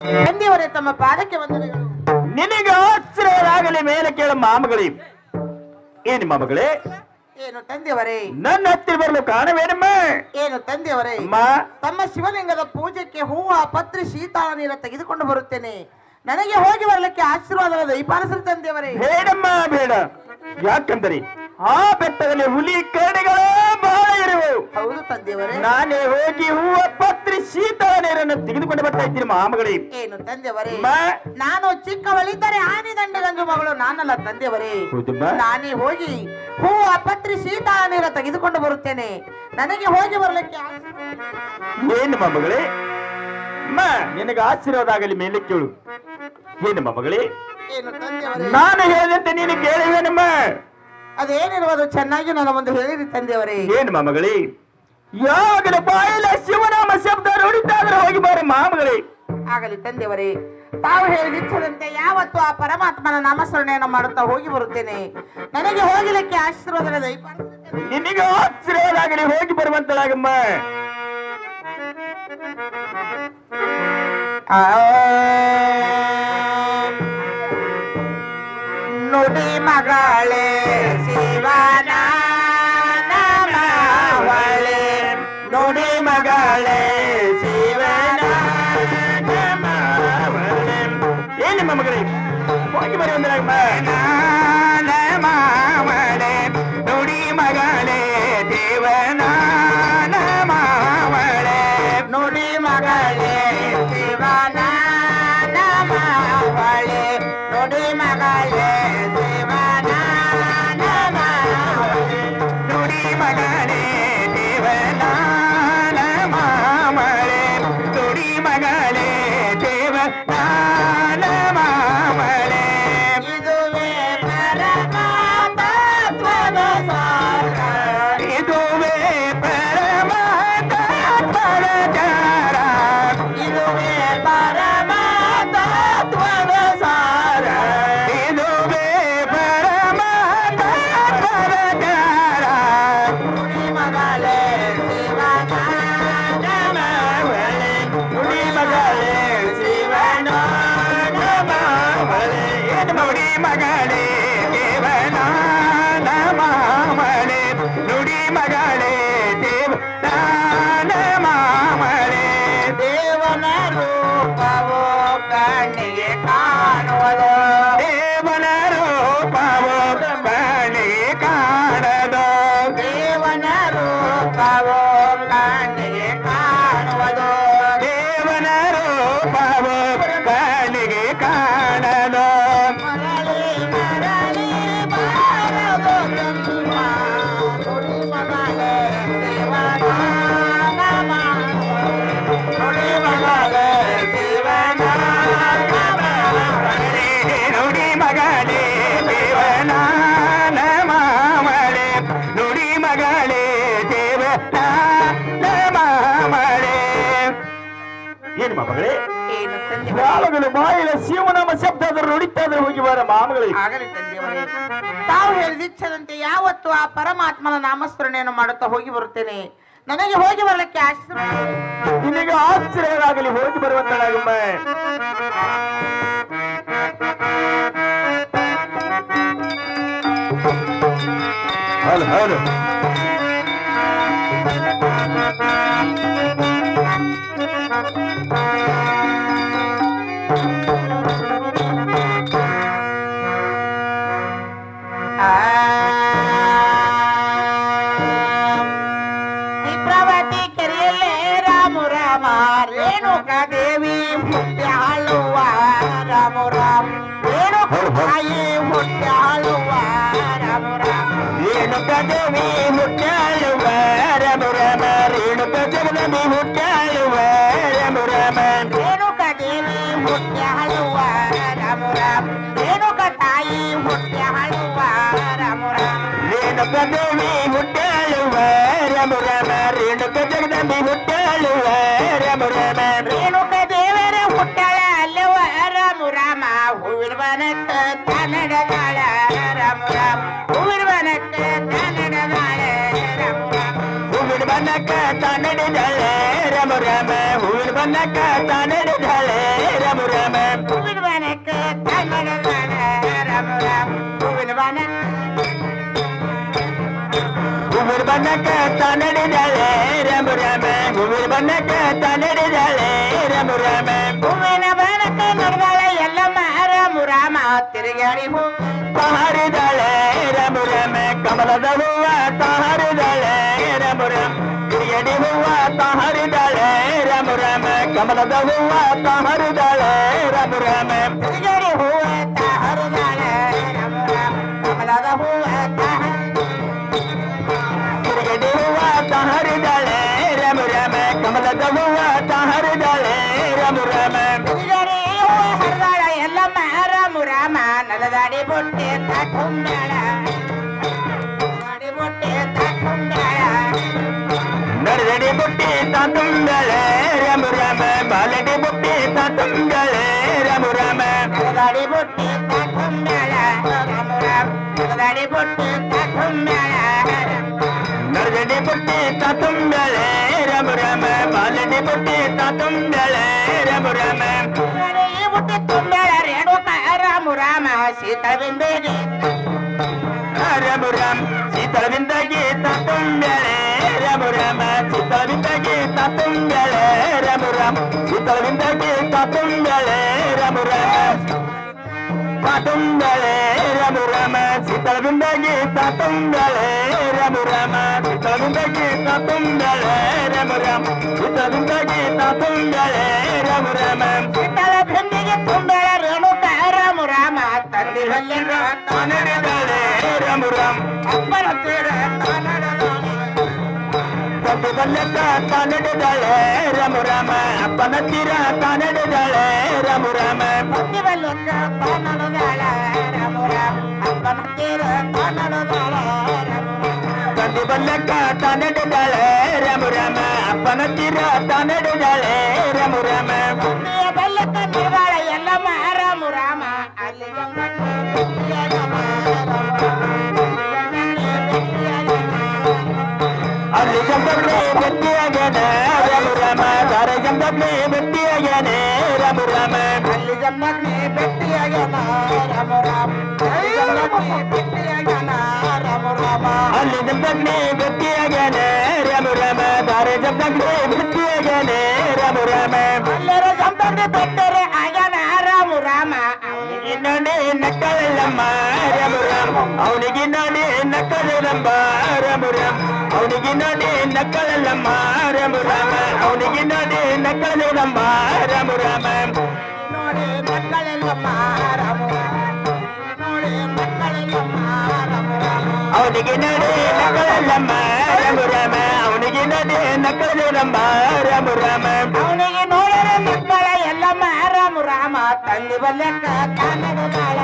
ತಂದೆಯವರೇ ತಮ್ಮ ಪಾದಕ್ಕೆ ವಂದನೆಗಳು. ನಿನಗೆ ಆಶ್ರಯರಾಗಲಿ ಮೇಲೆ ಕೇಳ ಮಾಮಗಳೇ. ಏನು ಮಾಮಗಳೇ? ಏನು ತಂದೆಯವರೇ? ನನ್ನ ಹತ್ತಿರ ಬರಲು ಕಾರಣವೇನಮ್ಮ? ಏನು ತಂದೆಯವರೇ? ತಮ್ಮ ಶಿವಲಿಂಗದ ಪೂಜೆಗೆ ಹೂವು ಪತ್ರಿ ಶೀತಳ ನೀರ ತೆಗೆದುಕೊಂಡು ಬರುತ್ತೇನೆ. ನನಗೆ ಹೋಗಿ ಬರಲಿಕ್ಕೆ ಆಶೀರ್ವಾದ ದಯಪಾಲಿಸಲು ತಂದೆಯವರೇ. ಬೇಡಮ್ಮ ಬೇಡ. ಯಾಕಂದರೆ ಆ ಬೆಟ್ಟದಲ್ಲಿ ಹುಲಿ ಕರಡಿಗಳು ಬಹಳ ಇರುವು. ಹೌದು ತಂದೆಯವರೇ. ನಾನೇ ಹೋಗಿ ಹೂವ ಪತ್ರಿ ಶೀತಳ ನೀರನ್ನು ತೆಗೆದುಕೊಂಡು ಬರ್ತಾ ಇದ್ದೀನಿ ಮಾಮಗಳೇ. ಏನು ತಂದೆಯವರೇ? ನಾನು ಚಿಕ್ಕವಳಿದ್ದರೆ ಆನೆ ದಂಡಗಂಜು ಮಗಳು ನಾನಲ್ಲ ತಂದೆಯವರೇ. ನಾನೇ ಹೋಗಿ ಹೂವ ಪತ್ರಿ ಶೀತಳ ನೀರ ತೆಗೆದುಕೊಂಡು ಬರುತ್ತೇನೆ. ನನಗೆ ಹೋಗಿ ಬರಲಿಕ್ಕೆ ಏನು ಮಾಮಗಳೇ? ನಿನಗೆ ಆಶೀರ್ವಾದ ಆಗಲಿ ಮೇಲೆ ಕೇಳು. ಏನು ಮಾಮಗಳೇ? ಏನು ತಂದೆಯವರೇ? ನಾನು ಹೇಳಿದಂತೆ ನೀನು ಕೇಳಿವೇನಮ್ಮ? ಅದೇನಿರುವುದು ಚೆನ್ನಾಗಿ ನನ್ನ ಮುಂದೆ ಹೇಳಿರಿ ತಂದೆಯವರೇ. ಏನು ಮಾಮಗಳೇ? ಯಾವಾಗಲೂ ಬಾಯಿಲ ಶಿವನಾಮ ಶಬ್ದ ನುಡಿತಾದ್ರೆ ಹೋಗಿ ಬಾರೆ ಮಾಮಗಳೇ. ಆಗಲಿ ತಂದೆಯವರೇ. ತಾವು ಹೇಳಿದಂತೆ ಯಾವತ್ತು ಆ ಪರಮಾತ್ಮನ ನಾಮಸ್ಮರಣೆಯನ್ನು ಮಾಡುತ್ತಾ ಹೋಗಿ ಬರುತ್ತೇನೆ. ನನಗೆ ಹೋಗಲಿಕ್ಕೆ ಆಶೀರ್ವಾದ ದಯಪಾಲಿಸುತ್ತೇನೆ. ನಿನಗೆ ಆಶೀರ್ವಾದ ಆಗಲಿ ಹೋಗಿ ಬರುವಂತಳಾಗಮ್ಮ. ನುಡಿ ಮಗಳೇ ಶಿವನ ನಮವಳೆ, ನುಡಿ ಮಗಳೇ ಶಿವನ ನಮವಳೆ. ಏನು ಮಗಳೇ? ಹೋಗಿ ಬರುವಂತಳಾಗಮ್ಮ. ನಮವಳೆ ನುಡಿ ಮಗಳೇ ದೇವನ ನಮವಳೆ, ನುಡಿ ಮಗಳೇ ಶಿವನ ನಮವಳೆ, ನುಡಿ ಮಗಳೇ ಶಿವನ ನಮವಳೆ, ನುಡಿ ಮಗಳೇ ದೇವನ ನಮವಳೆ, ನುಡಿ ಮಗಳೇ ದೇವನ ನಮವಳೆ. ಇದುವೇ ಪರಮಾತ್ಮನ ಸಾರ, ಇದುವೇ ಪರಮಾತ್ಮನ ಚಾರ, ಇದುವೇ ಪರಮಾತ್ಮನ ಸಾರ, ಇದುವೇ ಪರಮಾತ್ಮನ ಚಾರ. ನುಡಿ ಮಗಳೇ ಶಿವನ ನಮವಳೆ, ನುಡಿ ಮಗಳೇ ಶಿವನ ನಮವಳೆ. ಏನು ನುಡಿ ಮಗಳೇ ದೇವನ ನಮವಳೆ, ನುಡಿ ಮಗಳೇ ದೇವನ ನಮವಳೆ. ದೇವನ ರೂಪವೋ ಕಣ್ಣಿಗೆ ಕಾಣುವುದು, ದೇವನ ರೂಪವು ಕಣ್ಣಿಗೆ ಕಾಣದು, ದೇವನ ರೂಪವೋ ಕಣ್ಣಿಗೆ ಕಾಣುವುದು, ದೇವನ ರೂಪವು ಕಣ್ಣಿಗೆ ಕಾಣದು. ಮರಳಿ ಮರಳಿ ಬಾರದು ತುಂಬ, ನುಡಿ ಮಗಳೇ ಶಿವನ ನಮವಳೆ, ನುಡಿ ಮಗಳೇ ಶಿವನ ನಮವಳೆ, ನುಡಿ ಮಗಳೇ ದೇವನ ನಮವಳೆ, ನುಡಿ ಮಗಳೇ ದೇವನ ನಮವಳೆ. ಏನು ಮಾಮಗಳೇ? ಏನು ತಂದೆ? ಯಾವಾಗಲೂ ಬಾಯಿಲ ಶಿವನಾಮ ಶಬ್ದ ಆದರೂ ನುಡಿತಾದ್ರೆ ಹೋಗಿ ಬಾರ ಮಾಮಗಳೇ. ಆಗಲಿ ತಂದೆಯವರೇ. ತಾವು ಹೇಳಿದಂತೆ ಯಾವತ್ತು ಆ ಪರಮಾತ್ಮನ ನಾಮಸ್ಮರಣೆಯನ್ನು ಮಾಡುತ್ತಾ ಹೋಗಿ ಬರುತ್ತೇನೆ. ನನಗೆ ಹೋಗಿ ಬರಲಿಕ್ಕೆ ಆಶೀರ್ವಾದ. ನಿನಗೆ ಆಶ್ಚರ್ಯರಾಗಲಿ ಹೋಗಿ ಬರುವಂತಳಾಗಮ್ಮ. ಹೌದು ಹೌದು. ವಿಪ್ರವತಿ ಕೆರೆಯಲ್ಲೇ ರಾಮು ರಾಮ ರೇಣುಕಾ ದೇವಿ ಹುಟ್ಟ್ಯಾಳುವ ರಾಮು ರಾಮ, ರೇಣುಕಾ ತಾಯಿ ಹುಟ್ಟ್ಯಾಳುವ ರಾಮು ರಾಮ, ರೇಣುಕಾ ದೇವಿ ಹುಟ್ಟ್ಯಾಳುವ ರಾಮ ರಾಮ, ರೇಣುಕಾ ಜಗದಮಿ ಹುಟ್ಟ್ಯಾಳುವ ರಾಮ ರಾಮ, ರೇಣುಕಾ ದೇವಿ ಹುಟ್ಟ್ಯಾಳುವ ರಾಮು ರಾಮ, ರೇಣುಕಾ ತಾಯಿ ಹುಟ್ಟ್ಯಾಳುವ ರಾಮು ರಾಮ, ರೇಣುಕಾ ದೇವಿ ಹುಟ್ಟ್ಯಾಳುವ ರಾಮ ರಾಮ, ರೇಣುಕಾ ಜಗದಮಿ ಹುಟ್ಟ್ಯಾಳುವ ರಾಮ ರಾಮ, ರೇಣುಕಾ ದೇವರ ಹುಟ್ಟಾಳ ಅಲ್ಲವ ರಾಮು ರಾಮ, ಹೂವಿನ ಬನಕ್ಕ ಕನ್ನಡದಾಳ ರಾಮು ರಾಮ, ಹೂವಿನ ಬನಕ್ಕ ಕನ್ನಡದಾಳ ರಾಮು ರಾಮ, ಹೂವಿನ ಬಣ್ಣಕ್ಕ ತಾನಡಿದಾಳೆ ರಾಮ ರಾಮ, ಹೂವಿನ ಬಣ್ಣಕ್ಕ ತಾನಡಿದಾಳೆ ರಾಮ ರಾಮ ಹೂವಿನ ಬಾಣಕ್ಕೆ ಕನ್ನಡದಾಳ ರಾಮ ರಾಮ ಹೂವಿನ ಬಾಣ ಹೂವಿನ ಬಣ್ಣಕ್ಕೆ ತಾನಡಿದಾಳೆ ರಾಮ ರಾಮ ಹೂವಿನ ಬಣ್ಣಕ್ಕೆ ತಾನಡಿದಾಳೆ ರಾಮ ರಾಮ ಹೂವಿನ ಬಾಣಕ್ಕೆ ನಡೆದಾಳ ಎಲ್ಲಮ್ಮ ರಾಮ ರಾಮ ತಿರುಗಾಡಿ ಹೂ ತಾರಿದಾಳೆ ರಾಮ ರಾಮ ಕಮಲದ ಹೂವ ತಾರಿದಾಳೆ ರಾಮ ರಾಮ ತಿರುಗಡಿ ಹೂವ ತಾರಿದಾಳೆ ರಾಮ ರಾಮ ಕಮಲದ ಹೂವ ತಾರಿದಾಳೆ ರಾಮ ರಾಮ ತಿರುಗಾಡಿ ಹೂವ ಹರಿದಾಳ ರಾಮ ರಾಮ ಕಮಲದ ಹೂವ ತಿರುಗಡಿ ಹೂವ ತಾರಿದಾಳೆ ರಾಮ ರಾಮ ಕಮಲದ ಹೂವ ತಾರಿದಾಳೆ ರಾಮ ರಾಮ ತಿರುಗಾಡಿ ಹೂವ ಹರಿದಾಳ ಎಲ್ಲಮ್ಮ ರಾಮ ರಾಮ ನಲದಾಡಿ ಬೊಟ್ಟೆ ತಾಕೊಂಡಾಳ ಬೊಟ್ಟೆ ತಾಕೊಂಡಾಳ ನಡದಡಿ ಬುಟ್ಟಿ ತಾತುಂಡಳೆ ರಾಮ ರಾಮ ಬಾಲಡಿ ಬುಟ್ಟಿ ತಾತುಂಡಳೆ ರಾಮ ರಾಮ ನಲದಾಡಿ ಬೊಟ್ಟೆ ತಾಕೊಂಡಾಳ ರಾಮ ರಾಮ ನಲದಾಡಿ ಬೊಟ್ಟೆ ತಾಕೊಂಡಾಳ ನಡದಡಿ ಬುಟ್ಟಿ ತಾತುಂಡಳೆ ರಾಮ ರಾಮ ಬಾಲಡಿ ಬುಟ್ಟಿ ತಾತುಂಡಳೆ ರಾಮ ರಾಮ ಈ ಬುಟ್ಟಿ ತುಂಬಾಳ ರೇಣುಕ ರಾಮ ರಾಮ ಸೀತಾವಿಂದೇಗೆ ರಾಮ ರಾಮ ಸೀತಳವಿಂದಾಗಿ ತಾತುಂಡಳೆ ರಾಮ ರಾಮ ಸೀತಳವಿಂದಾಗಿ ತಾತುಂಡಳೆ ರಾಮ ರಾಮ ಸೀತಳವಿಂದಾಗಿ ತಾತುಂಡಳೆ ರಾಮ ರಾಮ ತಾತುಂಡಳೆ ರಾಮ ರಾಮ ಸೀತಳವಿಂದಾಗಿ ತಾತುಂಡಳೆ ರಾಮ ರಾಮ ಸೀತಳವಿಂದಾಗಿ ತಾತುಂಡಳೆ ರಾಮ ರಾಮ ಸೀತಳವಿಂದಾಗಿ ತಾತುಂಡಳೆ ರಾಮ ರಾಮ ಸೀತಾಳ ಬೆನ್ನಿಗೆ ತುಂಬಾಳ ರೇಣುಕ ರಾಮ ರಾಮ ತಂದಿ ಹಲ್ಲಿನ ತಾನಡಿದಾಳೆ ರಾಮ ರಾಮ ಅಪ್ಪನ ತೀರ ತಂದೆ ಬಲ್ಲಕ್ಕ ತಾನಡಿದಾಳೆ ರಾಮ ರಾಮ ಅಪ್ಪನ ತೀರ ತಾನಡಿದಾಳೆ ರಾಮ ರಾಮ ತಂದಿ ಬಲ್ಲಕ್ಕ ತಾನಡದಾಳ ರಾಮ ರಾಮ ಅಪ್ಪನ ತೀರ ತಾನಡದಾಳ ತಂದೆ ಬಲ್ಲಕ್ಕ ತಾನಡಿದಾಳೆ ರಾಮ ರಾಮ ಅಪ್ಪನ ತೀರ ತಾನಡಿದಾಳೆ ರಾಮ ರಾಮ ತಂದೆಯ ಬಲ್ಲಕ್ಕ ನಿರ್ವಾಳ ಎಲ್ಲಮ್ಮ ರಾಮ ರಾಮ ಅಲ್ಲಿ ಅಲ್ಲಿ ಜಂಬಗ್ಲಿ ಬೆಟ್ಟಿಯಾಗ್ಯಾನ ರಾಮ ರಾಮ ದಾರ ಜಂಬಗ್ಲಿ ಬೆಟ್ಟಿಯಾಗ್ಯಾನೆ ರಾಮ ರಾಮ ಅಲ್ಲಿ ಜಮ್ಮಗ್ನಿ ಬೆಟ್ಟಿಯಾಗ್ಯಾನ ರಾಮ ರಾಮ ಅಲ್ಲಿ ಜಮ್ಮಗ್ನಿ ಬೆಟ್ಟಿಯಾಗ್ಯಾನ ರಾಮ ರಾಮ ಅಲ್ಲಿ ಜಂಬಗ್ಲಿ ಬೆಟ್ಟಿಯಾಗ್ಯಾನೆ ರಾಮ ರಾಮ ದಾರ ಜಂಬಗ್ಲಿ ಬೆಟ್ಟಿಯಾಗ್ಯಾನೆ ರಾಮ ರಾಮ ಎಲ್ಲರ ಜಮ್ಮಗ್ನಿ ಬೆಟ್ಟರೆ ಆಗ್ಯಾನ ರಾಮ ರಾಮ ಅವನಿಗೆ ನೋಡಿ ನಕ್ಕಳಲ್ಲಮ್ಮ ರಾಮ ರಾಮ ಅವನಿಗೆ ನೋಡಿ ನಕ್ಕಳಲ್ಲಮ್ಮ ರಾಮ ರಾಮ ಅವನಿಗೆ ನೋಡಿ ನಕ್ಕಳಲ್ಲಮ್ಮ ರಾಮ ರಾಮ ಅವನಿಗೆ ನೋಡಿ ನಕ್ಕಳಲ್ಲಮ್ಮ ರಾಮ ರಾಮ ನೋಡಿ ಮಕ್ಕಳೆಲ್ಲಮ್ಮ ರಾಮ ನೋಡಿ ಮಕ್ಕಳೆಲ್ಲಮ್ಮ ರಾಮ ರಾಮ ಅವನಿಗೆ ನೋಡಿ ನಕ್ಕಳಲ್ಲಮ್ಮ ರಾಮ ರಾಮ ಅವನಿಗೆ ನೋಡಿ ನಕ್ಕಳಲ್ಲಮ್ಮ ರಾಮ ರಾಮ ಅವನಿಗೆ ನೋಡಿದ್ರೆ ಮಕ್ಕಳ ಎಲ್ಲಮ್ಮ ರಾಮ ರಾಮ ತಂದಿ ಬಲ್ಲೆಕ್ಕ ಕನ್ನಡದಾಳ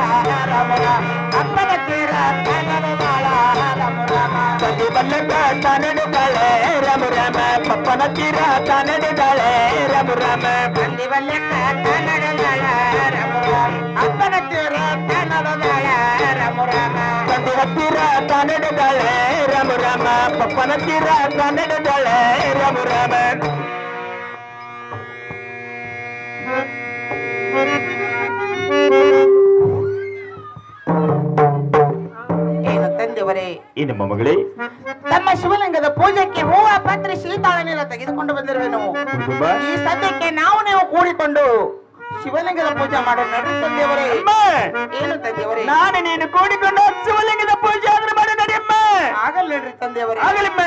ರಾಮ ರಾಮ ಅಪ್ಪನ ತೀರ ಕನ್ನಡದಾಳ ರಾಮ ರಾಮ ತಂದೆ ಬಲ್ಲಕ್ಕ ತಾನಡಿದಾಳೆ ರಾಮ ರಾಮ ಪಪ್ಪನ ತೀರ ತಾನಡಿದಾಳೆ ರಾಮ ರಾಮ ತಂದಿ ಬಲ್ಲೆಕ್ಕ ಕನ್ನಡದಾಳ ರಾಮ ರಾಮ ಅಪ್ಪನ ತೀರ ಕನ್ನಡದಾಳ ರಾಮ ರಾಮ ತಂದೆ ಹತ್ತಿರ ತಾನಡಿದಾಳೆ ರಾಮ ರಾಮ ಪಪ್ಪನ ತೀರ ತಾನಡಿದಾಳೆ ರಾಮ ರಾಮ ಏನು ತಂದೆಯವರೇ ಈ ನಮ್ಮ ಮಗಳೇ ತಮ್ಮ ಶಿವಲಿಂಗದ ಪೂಜೆಗೆ ಹೂವ ಪತ್ರೆ ಶೀತಾಳ ನೀರ ತೆಗೆದುಕೊಂಡು ಬಂದಿರುವೆನು ತುಂಬಾ ಈ ಸದ್ಯಕ್ಕೆ ನಾವು ನೀವು ಕೂಡಿಕೊಂಡು ಶಿವಲಿಂಗದ ಪೂಜೆ ಮಾಡೋಣ ನಡ್ರಿ ತಂದೆಯವರೇ ಅಮ್ಮ ಏನು ತಂದೆಯವರೇ ನಾನು ನೀನು ಕೂಡಿಕೊಂಡು ಶಿವಲಿಂಗದ ಪೂಜೆ ಆದ್ರೆ ಮಾಡಿ ನಡಿಯಮ್ಮ ಆಗಲ್ಲ ನಡ್ರಿ ತಂದೆಯವರೇ ಆಗಲಿಮ್ಮ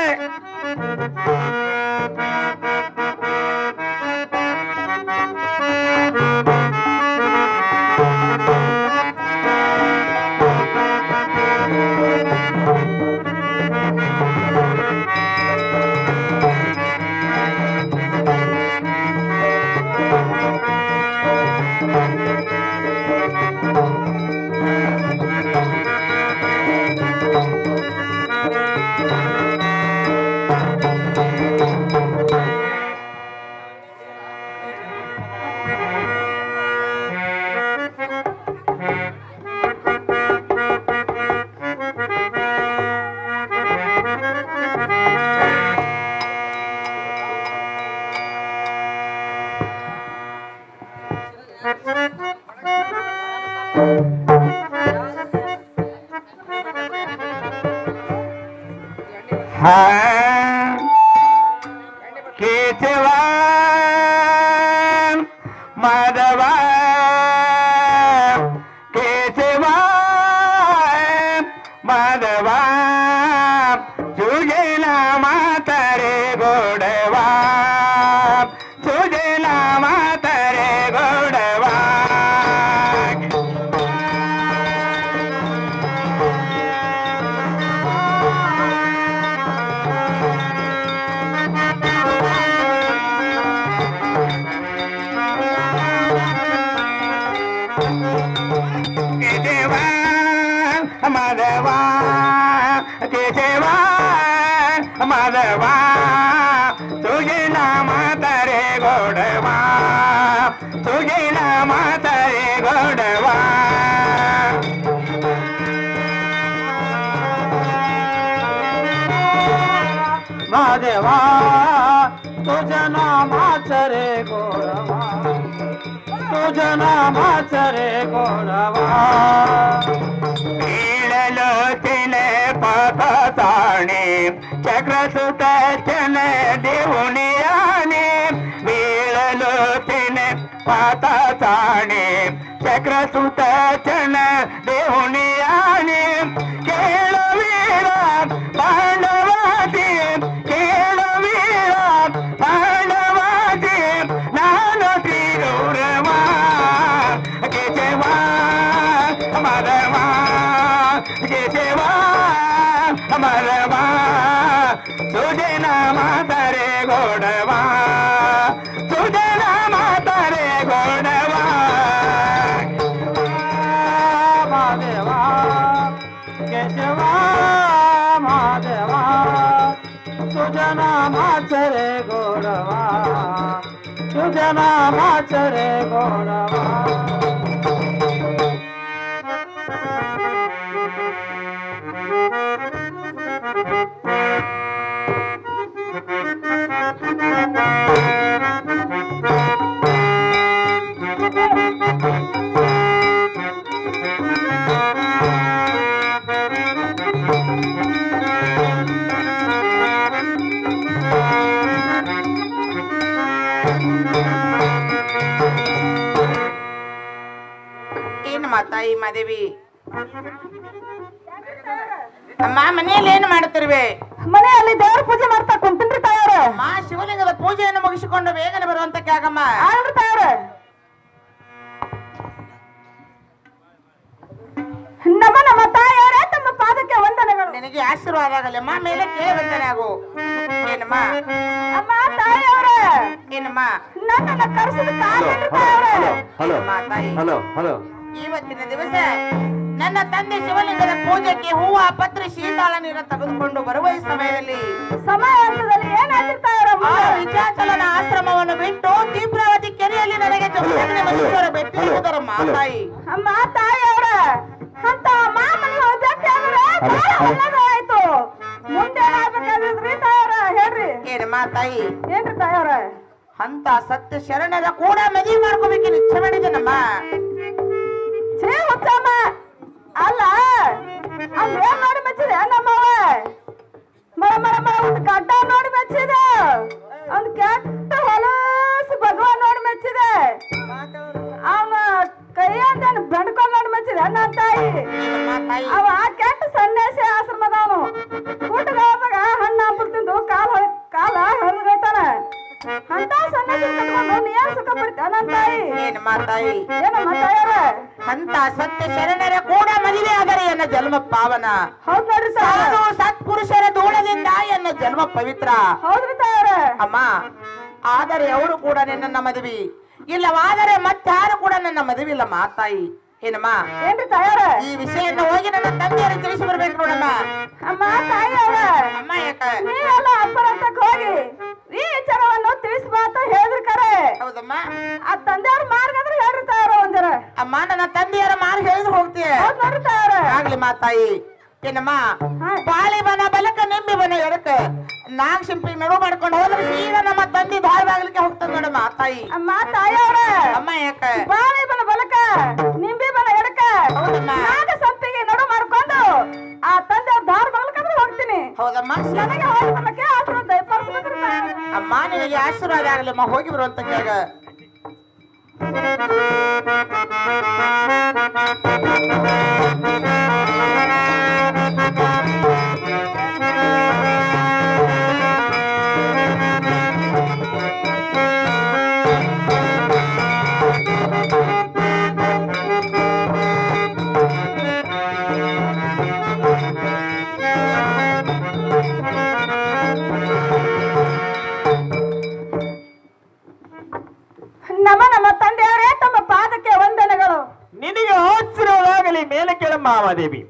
ಕೇಶವ ಮಾಧವ ಕೇಶವ ಮಾಧವ ಸುಜಲ ಮಾತರೆ ಗೋಡವ ಸುಜಲ ಮಾತರೆ ಗೋಡವ ಕೇಶವ ಮಾಧವ ಕೇಶವ ಮಾಧವ ಸುಜಲ ಮಾತರೆ ಗೋಡವ ಸುಜಲ ಮಾತರೆ ಗೋಡವ ಮಾಧವ ತುಜನ ಮಾಚರೆ ಗೋಡವ ತುಜನ ಮಾಚರೆ ಗೋಡವ ಬೀಳಲು ತಿನೆ ಪಾತ ತಾಣೆ ಚಕ್ರಸುತ ಚನ ದೇವುನಿಯಾನೆ ಬೀಳಲು ತಿನೆ ಪಾತ ತಾಣೆ ಚಕ್ರಸುತ ಚನ ದೇವುನಿಯಾನೆ ಕೇಳುವೀರ ಪಾಂಡವಾದಿ ಕೇಳುವೀರ ಪಾಂಡವಾದಿ ನಾನು ತೀರೂರವ ಕೇಶವ ಮರವ ಕೇಶವ ಮರವ ಸುಜನ ಮಾತರೆ ಗೋಡವ ಸುಜನ ಮಾತರೆ ಗೋಡವ ಮಾದೇವ ಕೇಶವ ಮಾದೇವ ಸುಜನ ಮಾಚರೆ ಗೋಡವ ಸುಜನ ಮಾಚರೆ ಗೋಡವ ಏನು ಮಾತಾಯಿ ಮಾದೇವಿ ಅಮ್ಮ ಮನೆಯಲ್ಲಿ ಏನು ಮಾಡುತ್ತಿರುವೆ? ಮನೆಯಲ್ಲಿ ದೇವರ ಪೂಜೆ ಮಾಡ್ತಾ ಕುಂತಿನ್ರಿ ತಾಯವ್ರ. ಮಾ ಶಿವಲಿಂಗದ ಪೂಜೆಯನ್ನು ಮುಗಿಸಿಕೊಂಡು ಬೇಗನೆ ಬರುವಂತ ಕ್ಯಾಗಮ್ಮ. ಆಳ್ರಿ ತಾಯವ್ರ. ನಮ್ಮ ತಾಯವ್ರೆ ತಮ್ಮ ಪಾದಕ್ಕೆ ವಂದನೆಗಳು. ನಿನಗೆ ಆಶೀರ್ವಾದ ಆಗಲ್ಲಮ್ಮ, ಮೇಲೆ ಕೇಳಿ ವಂದನೆ ಆಗು. ಏನಮ್ಮ ಅಮ್ಮ ತಾಯವ್ರೆ, ಏನಮ್ಮ ನನ್ನನ್ನ ಕರೆಸಿದ ಕಾರಣ ತಾಯವ್ರೆ. ಹಲೋ ಹಲೋ ಇವತ್ತಿನ ದಿವಸ ನನ್ನ ತಂದೆ ಶಿವಲಿಂಗದ ಪೂಜೆಗೆ ಹೂವ ಪತ್ರೆ ಶೀತಾಳ ನೀರ ತೆಗೆದುಕೊಂಡು ಬರುವ ಈ ಸಮಯದಲ್ಲಿ ಏನಾಗಿರ್ತಾರ ವಿಚಾಚಲನ ಆಶ್ರಮವನ್ನು ಬಿಟ್ಟು ತೀವ್ರಾವತಿ ಕೆರೆಯಲ್ಲಿ ನನಗೆ ಮನುಷ್ಯರ ಬೆಟ್ಟಿರುವುದರ ಮಾತಾಯಿ. ಅಮ್ಮ ತಾಯಿಯವ್ರ ಅಂತ ಮಾಮನಿ ಆಯ್ತು. ಮುಂದೆ ಏನಾಗ್ಬೇಕಾದ್ರಿ ತಾಯವ್ರ ಹೇಳ್ರಿ. ಏನಮ್ಮ ತಾಯಿ? ಏನ್ರಿ ತಾಯವ್ರ? ಅಂತ ಸತ್ಯ ಶರಣರ ಕೂಡ ಮದುವೆ ಮಾಡ್ಕೋಬೇಕು ಇಚ್ಛೆ ಮಾಡಿದ್ದೇನಮ್ಮ. ಛೇ ಹುಚ್ಚಮ್ಮ, ಅಲ್ಲ ಅಲ್ಲೇನ್ ನೋಡಿ ಮೆಚ್ಚಿದೆ ನಮ್ಮವ? ಮರ ಮರ ಮರ ಒಂದು ಗಡ್ಡ ನೋಡಿ ಮೆಚ್ಚಿದೆ, ಒಂದು ಕೆಟ್ಟ ಹೊಲಸು ಭಗವಾನ್ ನೋಡಿ ಮೆಚ್ಚಿದೆ, ಅವನ ಕೈಯಂದೇನು ಬೆಂಡ್ಕೊಂಡ್ ನೋಡಿ ಮೆಚ್ಚಿದೆ ನನ್ನ ತಾಯಿ. ಅವ ಕೆಟ್ಟ ಸನ್ಯಾಸಿ ಆಶ್ರಮದವನು. ಊಟದಾಗ ಹಣ್ಣು ಹಂಪಲ್ ತಿಂದು ಕಾಲ ಹರಿಗೈತಾನ. ಅಂತ ಸನ್ಯಾಸಿ ಕಟ್ಕೊಂಡು ನೀ ಏನ್ ಸುಖ ಪಡ್ತೀಯ ನನ್ನ ತಾಯಿ? ಏನಮ್ಮ ತಾಯಿ? ಏನಮ್ಮ ತಾಯವ್ರ? ಅಂತ ಸತ್ಯ ಶರಣರ ಕೂಡ ಮದುವೆ ಆದರೆ ಎನ್ನ ಜನ್ಮ ಪಾವನ. ಹೌದ್ ನೋಡ್ರಿ ಸಾಧು ಸತ್ಪುರುಷರ ಧೂಳದಿಂದ ಎನ್ನ ಜನ್ಮ ಪವಿತ್ರ. ಹೌದ್ರಿ ತಾಯವ್ರ. ಅಮ್ಮ, ಆದರೆ ಅವರು ಕೂಡ ನಿನ್ನ ಮದುವೆ ಇಲ್ಲವಾದರೆ ಮತ್ತಾರು ಕೂಡ ನನ್ನ ಮದುವೆ ಇಲ್ಲ ಮಾತಾಯಿ. ಏನಮ್ಮ? ಏನ್ರಿ ತಾಯವ್ರ? ಈ ವಿಷಯವನ್ನು ಹೋಗಿ ನನ್ನ ತಂದೆಯರಿಗೆ ತಿಳಿಸಿ ಬರ್ಬೇಕು ನೋಡಮ್ಮ. ಅಮ್ಮ ತಾಯಿಯವ್ರ, ಅಮ್ಮ ಯಾಕ ನೀವೆಲ್ಲ ಅಪ್ಪರಂತಕ್ ಹೋಗಿ ಈ ವಿಚಾರವನ್ನು ತಿಳಿಸ್ಬಾ ಅಂತ ಹೇಳಿದ್ರಿ ಕರೆ. ಹೌದಮ್ಮ. ಆ ತಂದೆಯವ್ರ ಮಾರ್ಗ ಅಂದ್ರೆ ಹೇಳ್ರಿ ತಾಯವ್ರ ಒಂದರ. ಅಮ್ಮ, ನನ್ನ ತಂದೆಯರ ಮಾರ್ಗ ಹೇಳಿದ್ರು ಹೋಗ್ತೀಯ. ಹೌದ್ ನೋಡ್ರಿ ತಾಯವ್ರ. ಆಗ್ಲಿ ಮಾತಾಯಿ. ಏನಮ್ಮ? ಬಾಳಿ ಬನ ಬಲಕ ನಿಂಬಿ ಬನ ಎಡಕ ನಾಗ್ ಶಿಂಪಿ ನಡು ಮಾಡ್ಕೊಂಡು ಹೋದ್ರೆ ಸೀದಾ ನಮ್ಮ ತಂದೆ ಬಾಳ್ ಬಾಗ್ಲಿಕ್ಕೆ ಹೋಗ್ತದ ನೋಡಮ್ಮ ತಾಯಿ. ಅಮ್ಮ ತಾಯಿಯವ್ರ, ಅಮ್ಮ ಯಾಕ ಬಾಳೆ ಬನ ಬಲಕ ನಿಂಬಿ ಬನ ಎಡಕ ನಿನಗೆ ಆಶೀರ್ವಾದ ಆಗಲಮ್ಮ, ಹೋಗಿ ಬರುವಂತ ಜಾಗ. ನಮ್ಮ ತಂದೆಯವರೇ, ತಮ್ಮ ಪಾದಕ್ಕೆ ವಂದನೆಗಳು. ನಿನಗೆ ಆಶ್ಚರ್ಯವಾಗಲಿ ಮೇಲೆ ಕೇಳ ಮಾಮಾದೇವಿ.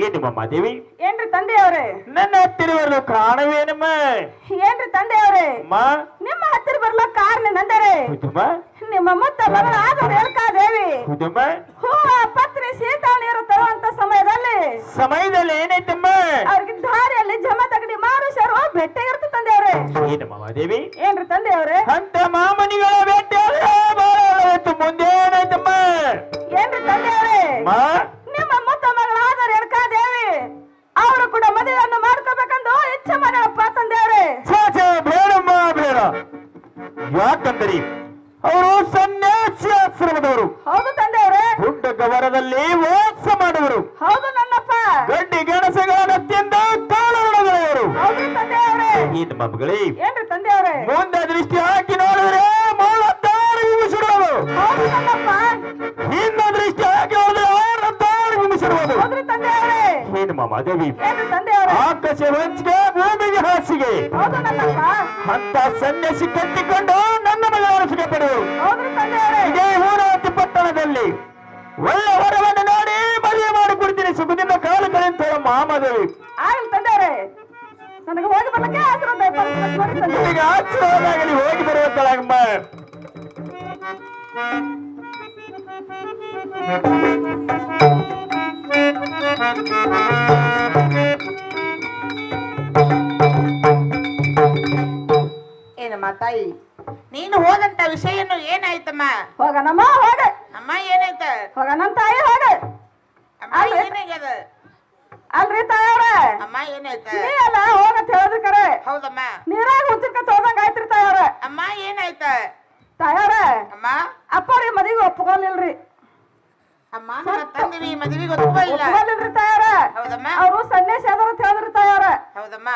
ಏನು ಮಾಮಾದೇವಿ? ಏನ್ರಿ ತಂದೆಯವರೇ? ನನ್ನ ಹತ್ತಿರ ಬರಲು ಕಾರಣವೇನಮ್ಮ? ಏನ್ರಿ ತಂದೆಯವರೇ? ನಿಮ್ಮ ಹತ್ತಿರ ಬರಲು ಕಾರಣ ನಂದರೆ ನಿಮ್ಮ ಮುತ್ತ ಮಗಳಾದ ರೇಣುಕಾದೇವಿ ಹೂವ ಪತ್ರಿ ಸೀತಾ ನೀರು ತರುವಂತ ಸಮಯದಲ್ಲಿ ಏನೈತಮ್ಮ? ಅವ್ರಿಗೆ ದಾರಿಯಲ್ಲಿ ಜಮ ತಗಡಿ ಮಾರುಷರು ಭೇಟಿ ಇರುತ್ತೆ ತಂದೆಯವರೇ. ಏನು ಮಾಮಾದೇವಿ? ಏನ್ರಿ ತಂದೆಯವರೇ? ಅಂತ ಮಾಮನಿಗಳ ಭೇಟಿ ಮುಂದೇನಾಯ್ತಮ್ಮ? ಏನ್ರಿ ತಂದೆಯವರೇ? ನಿಮ್ಮ ಮುತ್ತ ಮಗಳಾದ ರೇಣುಕಾದೇವಿ ಅವರು ಕೂಡ ಮದುವೆಯನ್ನು ಮಾಡ್ಕೋಬೇಕಂದು ಇಚ್ಛೆ ಮಾಡ್ಯಾರಪ್ಪ ತಂದೆಯವರೇ. ಬೇಡಮ್ಮ ಬೇಡ. ಯಾಕಂದ್ರಿ ಅವರು ಸನ್ಯಾಸಿ ಆಶ್ರಮದವರು. ಹೌದು ತಂದೆಯವರೇ. ಗುಡ್ಡ ಗವರದಲ್ಲಿ ವಾಸ ಮಾಡುವರು. ಹೌದು ನನ್ನಪ್ಪ. ಗಡ್ಡಿ ಗೆಣಸುಗಳನ್ನು ತಿಂದು ಕಾಲೊಳಗಳೆಯವರು. ಹೌದು ತಂದೆಯವರೇ. ಇದು ಮಕ್ಕಳೇ, ಏನ್ರಿ ತಂದೆಯವರೇ? ಮುಂದೆ ದೃಷ್ಟಿ ಹಾಕಿ ನೋಡಿದ್ರೆ ಮೂಳದ್ದಾರಿ ವಿಮಿಸಿರುವುದು. ಹೌದು ನನ್ನಪ್ಪ. ಹಿಂದೆ ದೃಷ್ಟಿ ಹಾಕಿ ನೋಡಿದ್ರೆ ಆರದ್ದಾರಿ ವಿಮಿಸಿರುವುದು. ಹೌದ್ರಿ ತಂದೆಯವರೇ. ಏನು ಮಾಮಾದೇವಿ? ಏನ್ರಿ ತಂದೆಯವರೇ? ಆಕಾಶ ವಂಚಿಗೆ ಭೂಮಿಗೆ ಹಾಸಿಗೆ. ಹೌದು ನನ್ನಪ್ಪ. ಅಂತ ಸನ್ಯಾಸಿ ಕಟ್ಟಿಕೊಂಡು ನನ್ನ ಮಗಳ ಸುಖ ಪಡೆಯುವರು. ಹೌದ್ರಿ ತಂದೆಯವರೇ. ಇದೇ ಊರಾವತಿ ಪಟ್ಟಣದಲ್ಲಿ ಒಳ್ಳೆ ಹೊರವನ್ನು ನೋಡಿ ಮದುವೆ ಮಾಡಿ ಕೊಡ್ತೀನಿ. ಸುಖದಿಂದ ಕಾಲು ಕಳೆಂತ ಮಾಮಾದೇವಿ. ಆಗಲಿ ತಂದೆಯವರೇ, ನನಗೆ ಹೋಗಿ ಬರ್ಲಿಕ್ಕೆ ಆಶೀರ್ವಾದ ನಿಮಗೆ ಆಶೀರ್ವಾದ ಆಗಲಿ, ಹೋಗಿ ಬರುವಂತಳಮ್ಮ. ಏನಮ್ಮ ತಾಯಿ, ನೀನು ಹೋದಂತ ವಿಷಯನು ಏನಾಯ್ತಮ್ಮ? ಹೋಗನಮ್ಮ ಹೋಗ. ಅಮ್ಮ ಏನಾಯ್ತ? ಹೋಗ ನನ್ನ ತಾಯಿ ಹೋಗ. ಅಮ್ಮ ಏನಾಗ್ಯದ? ಅಲ್ರಿ ತಾಯವ್ರ, ಅಮ್ಮ ಏನಾಯ್ತ? ನೀ ಅಲ್ಲ ಹೋಗತ್ ಹೇಳಿದ್ರಿ ಕರೆ. ಹೌದಮ್ಮ. ನೀರಾಗ ಹುಚ್ಚಿರ್ಕ ಹೋದಂಗ ಆಯ್ತ್ರಿ ತಾಯವ್ರ. ಅಮ್ಮ ಏನಾಯ್ತ? ತಾಯವ್ರ, ಅಮ್ಮ ಅಪ್ಪವ್ರಿ ಮದುವೆಗೆ ಒಪ್ಕೊಲಿಲ್ರಿ. ಅಮ್ಮ ನನ್ನ ತಂದಿವಿ ಮದುವೆಗೆ ಒಪ್ಪಿಲ್ಲ. ಒಪ್ಕೊಲಿಲ್ರಿ ತಾಯವ್ರ. ಹೌದಮ್ಮ. ಅವರು ಸನ್ಯಾಸಿ ಆದ್ರ ಅಂತ ಹೇಳಿದ್ರಿ ತಾಯವ್ರ. ಹೌದಮ್ಮ.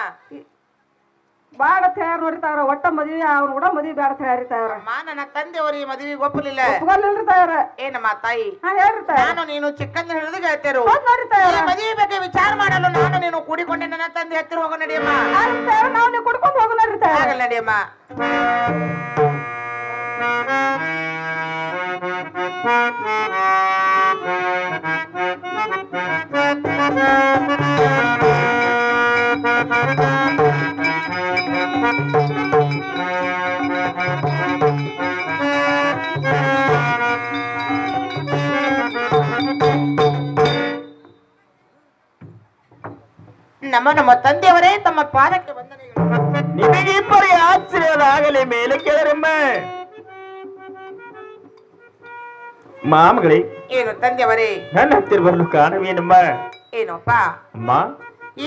ಬಾಳ ತಯಾರು ನೋಡಿ ತಾಯವ್ರ. ಒಟ್ಟ ಮದುವೆ ಅವ್ರು ಕೂಡ ಮದುವೆ ಬೇಡ ತಯಾರಿ ತಾಯವ್ರ. ಅಮ್ಮ ನನ್ನ ತಂದೆಯವರಿಗೆ ಮದುವೆಗೆ ಒಪ್ಪಲಿಲ್ಲ. ಒಪ್ಕೊಲಿಲ್ರಿ ತಾಯವ್ರ. ಏನಮ್ಮ ತಾಯಿ? ಹೇಳ್ರಿ ತಾಯ. ನಾನು ನೀನು ಚಿಕ್ಕಂದ ಹಿಡಿದು ಗೆಳತಿಯರು ನೋಡ್ರಿ ತಾಯವ್ರ. ಮದುವೆ ಬಗ್ಗೆ ವಿಚಾರ ಮಾಡಲು ನಾನು ನೀನು ಕೂಡಿಕೊಂಡೆ ನನ್ನ ತಂದೆ ಹತ್ತಿರ ಹೋಗೋ ನಡಿಯಮ್ಮ. ನಾವು ನೀವು ಕುಡ್ಕೊಂಡು ಹೋಗೋ ನೋಡ್ರಿ ತಾಯ. ಆಗಲ್ಲ ನಡಿಯಮ್ಮ. ನಮ್ಮ ತಂದೆಯವರೇ ತಮ್ಮ ಪಾದಕ್ಕೆ ವಂದನೆಗಳು. ನಿಮಗೆ ಇಬ್ಬರಿಗೆ ಆಶ್ಚರ್ಯದ ಆಗಲಿ ಮೇಲೆ ಕೇಳರಮ್ಮ. ಮಾಮಗಳೇ, ಏನು ತಂದೆಯವರೇ? ನನ್ನ ಹತ್ತಿರ ಬರಲು ಕಾರಣವೇನಮ್ಮ? ಏನಪ್ಪ? ಅಮ್ಮ,